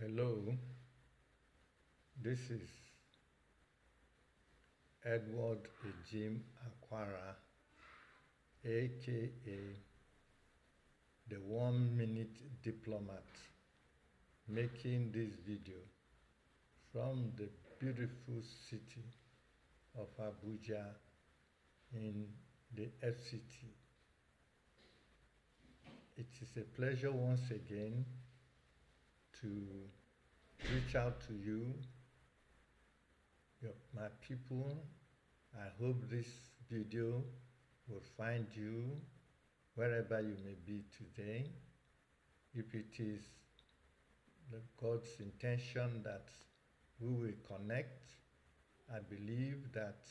Hello, this is Edward Ejim Akwara, aka the 1 Minute Diplomat, making this video from the beautiful city of Abuja in the FCT. It is a pleasure once again to reach out to you, my people. I hope this video will find you wherever you may be today. If it is God's intention that we will connect, I believe that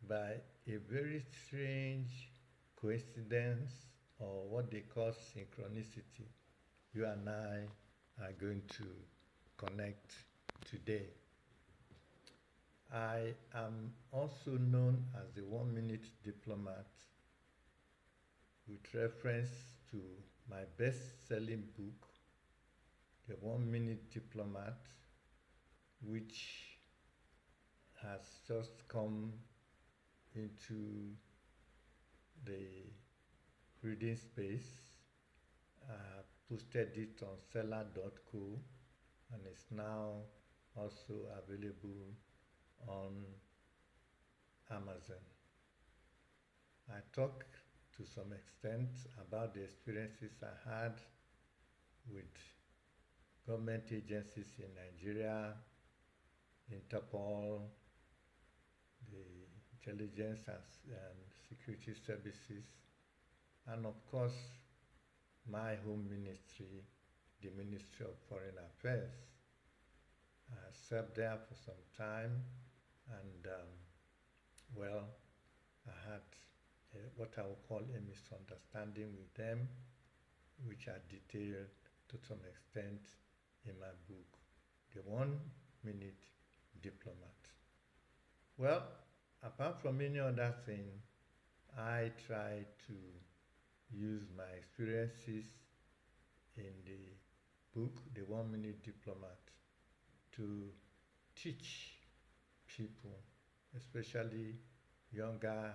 by a very strange coincidence, or what they call synchronicity, you and I are going to connect today. I am also known as the 1 Minute Diplomat with reference to my best-selling book, The 1 Minute Diplomat, which has just come into the reading space. I posted it on seller.co and it's now also available on Amazon. I talk to some extent about the experiences I had with government agencies in Nigeria, Interpol, the intelligence and security services, and of course my home ministry, the Ministry of Foreign Affairs. I served there for some time, and I had what I would call a misunderstanding with them, which I detailed to some extent in my book, The 1 Minute Diplomat. Well, apart from any other thing, I try to use my experiences in the book, The 1 Minute Diplomat, to teach people, especially younger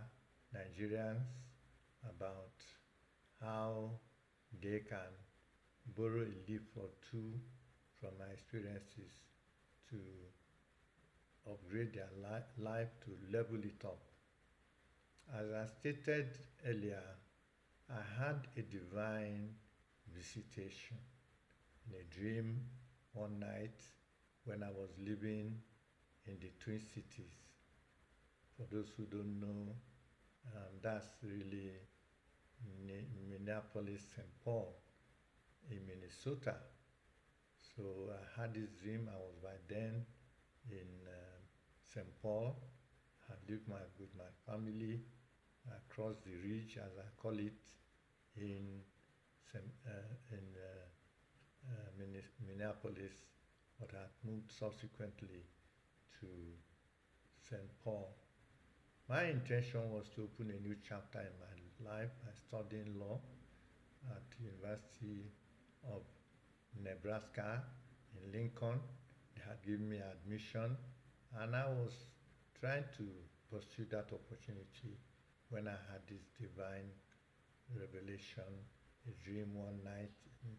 Nigerians, about how they can borrow a leaf or two from my experiences to upgrade their life, to level it up. As I stated earlier, I had a divine visitation in a dream one night when I was living in the Twin Cities. For those who don't know, that's really Minneapolis, St. Paul in Minnesota. So I had this dream. I was by then in St. Paul. I lived with my family across the ridge, as I call it, in Minneapolis, but I moved subsequently to St. Paul. My intention was to open a new chapter in my life by studying law at the University of Nebraska in Lincoln. They had given me admission, and I was trying to pursue that opportunity when I had this divine revelation, a dream one night in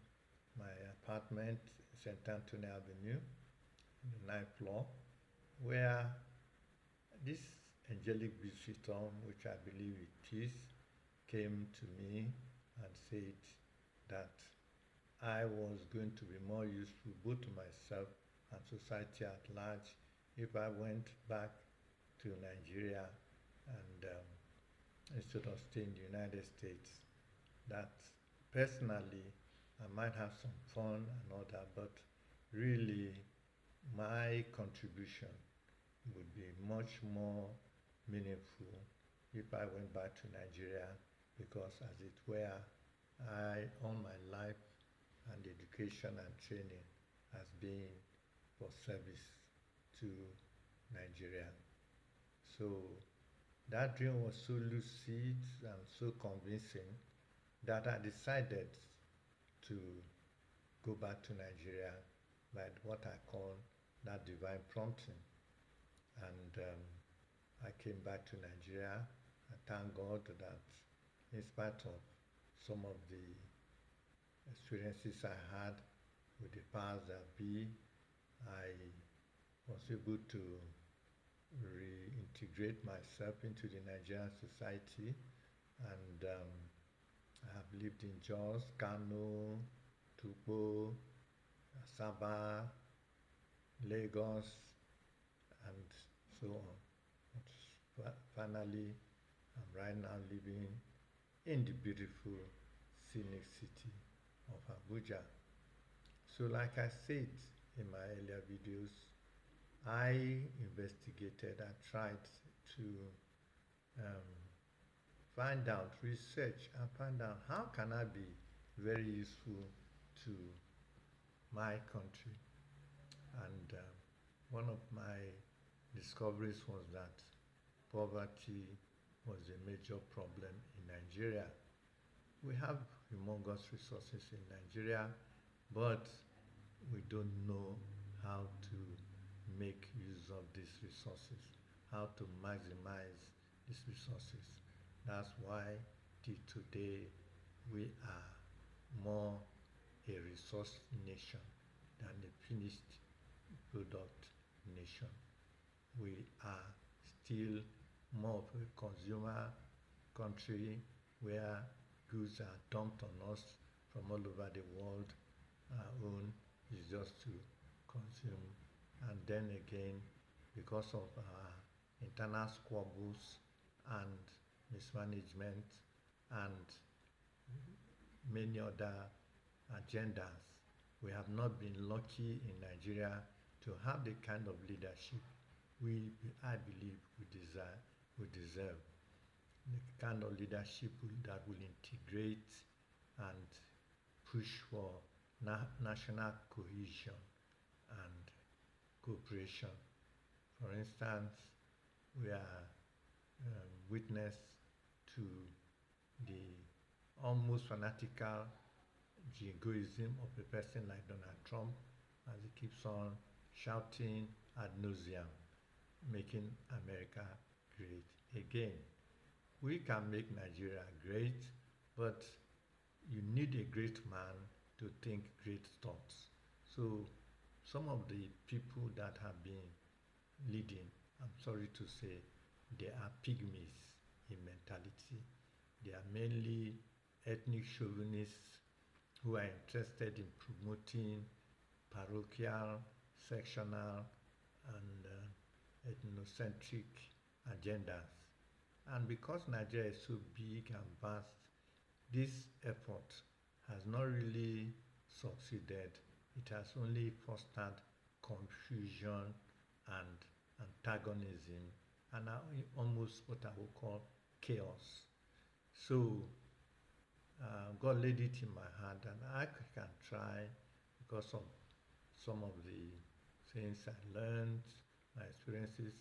my apartment, St. Anthony Avenue, in the 9th floor, where this angelic visitor, which I believe it is, came to me and said that I was going to be more useful both to myself and society at large if I went back to Nigeria and instead of staying in the United States. That personally I might have some fun and all that, but really my contribution would be much more meaningful if I went back to Nigeria, because as it were, all my life and education and training has been for service to Nigeria. So that dream was so lucid and so convincing that I decided to go back to Nigeria by what I call that divine prompting. And I came back to Nigeria. I thank God that in spite of some of the experiences I had with the powers that be, I was able to reintegrate myself into the Nigerian society, and I have lived in Jos, Kano, Tukpo, Asaba, Lagos, and so on. But finally, I'm right now living in the beautiful scenic city of Abuja. So like I said in my earlier videos, I investigated, I tried to find out, research and find out how can I be very useful to my country. And one of my discoveries was that poverty was a major problem in Nigeria. We have humongous resources in Nigeria, but we don't know how to make use of these resources, how to maximize these resources. That's why till today we are more a resource nation than a finished product nation. We are still more of a consumer country where goods are dumped on us from all over the world. Our own is just to consume. And then again, because of our internal squabbles and mismanagement and many other agendas, we have not been lucky in Nigeria to have the kind of leadership I believe we deserve. The kind of leadership that will integrate and push for national cohesion and cooperation. For instance, we are witness to the almost fanatical jingoism of a person like Donald Trump, as he keeps on shouting ad nauseam, making America great again. We can make Nigeria great, but you need a great man to think great thoughts. So some of the people that have been leading, I'm sorry to say, they are pygmies in mentality. They are mainly ethnic chauvinists who are interested in promoting parochial, sectional, and ethnocentric agendas. And because Nigeria is so big and vast, this effort has not really succeeded. It has only fostered confusion and antagonism and almost what I would call chaos. So God laid it in my heart and I can try, because of some of the things I learned, my experiences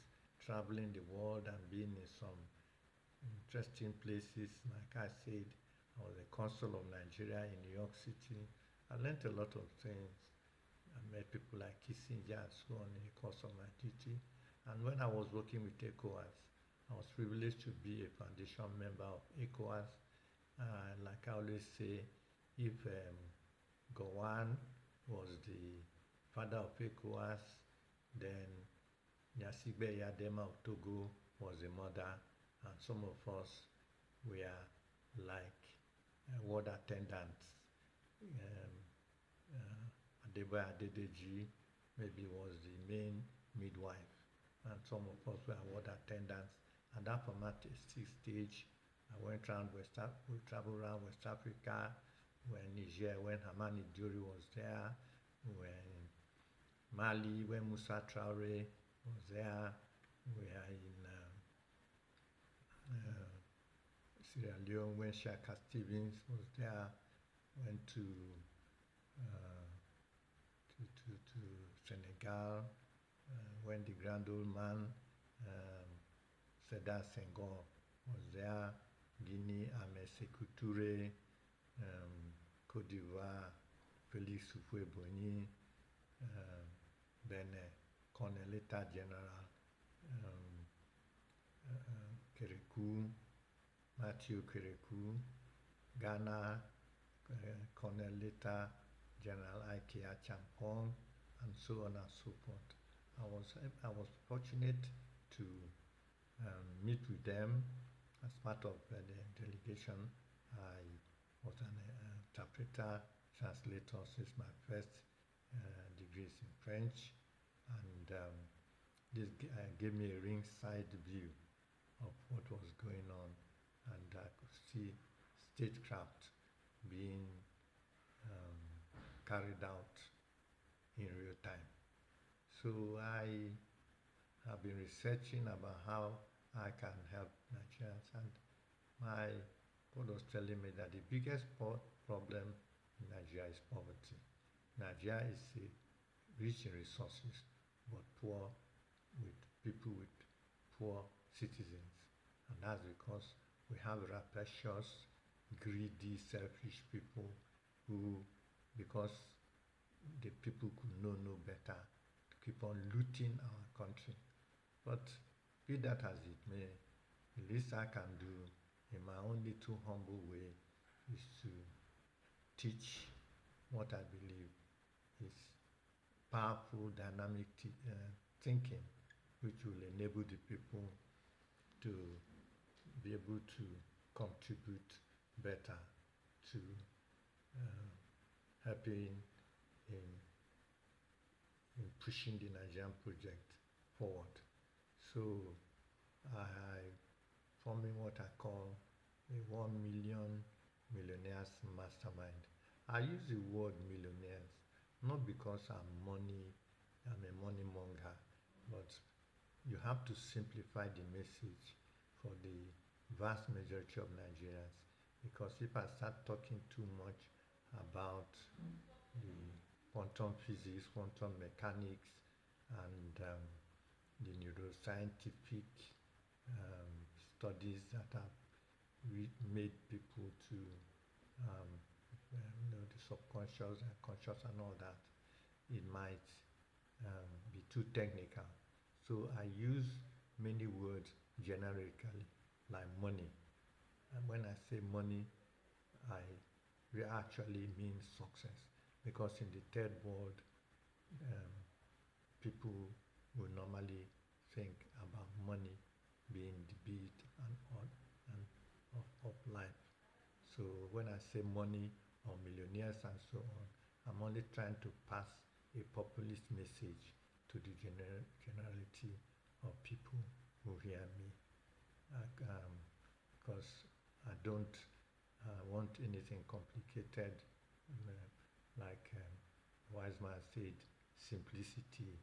traveling the world and being in some interesting places. Like I said, I was a Consul of Nigeria in New York City. I learned a lot of things. I met people like Kissinger and so on in the course of my duty. And when I was working with ECOWAS, I was privileged to be a foundation member of ECOWAS. Like I always say, if Gowon was the father of ECOWAS, then Nyasigbe Yadema of Togo was the mother, and some of us were like ward attendants. Adeba Adedeji maybe was the main midwife, and some of us were ward attendants. And that formative stage, I went around we traveled around West Africa, when Niger, when Hamani Diori was there, when Mali, when Musa Traore was there, we are in Sierra Leone, when Shaka Stevens was there, went to Senegal, when the grand old man Seda Senghor was there, Guinea, Ahmed Sékou Touré, Côte d'Ivoire, Félix Houphouët-Boigny, Benin, Colonelita General Kerekou, Matthew Kerekou, Ghana, Colonelita General Ikea Champong, and so on and so forth. I was fortunate to meet with them as part of the delegation. I was an interpreter, translator since my first degrees in French, and this gave me a ringside view of what was going on, and I could see statecraft being carried out in real time. So I have been researching about how I can help Nigerians, and my God was telling me that the biggest problem in Nigeria is poverty. Nigeria is rich in resources, but poor with people with poor citizens, and that's because we have rapacious, greedy, selfish people who, because the people could know no better, keep on looting our country. But be that as it may, the least I can do in my own little humble way is to teach what I believe is powerful, dynamic thinking, which will enable the people to be able to contribute better to helping in pushing the Nigerian project forward. So I forming what I call a 1 Million Millionaires Mastermind. I use the word millionaires not because I'm a money monger, but you have to simplify the message for the vast majority of Nigerians, because if I start talking too much about the quantum physics, quantum mechanics, and the neuroscientific studies that have made people to the subconscious and conscious and all that, it might be too technical. So I use many words generically, like money. And when I say money, I actually mean success, because in the third world, people will normally think about money being the beat of life. So when I say money or millionaires and so on, I'm only trying to pass a populist message to the generality of people who hear me, because I don't want anything complicated. Like wise man said, simplicity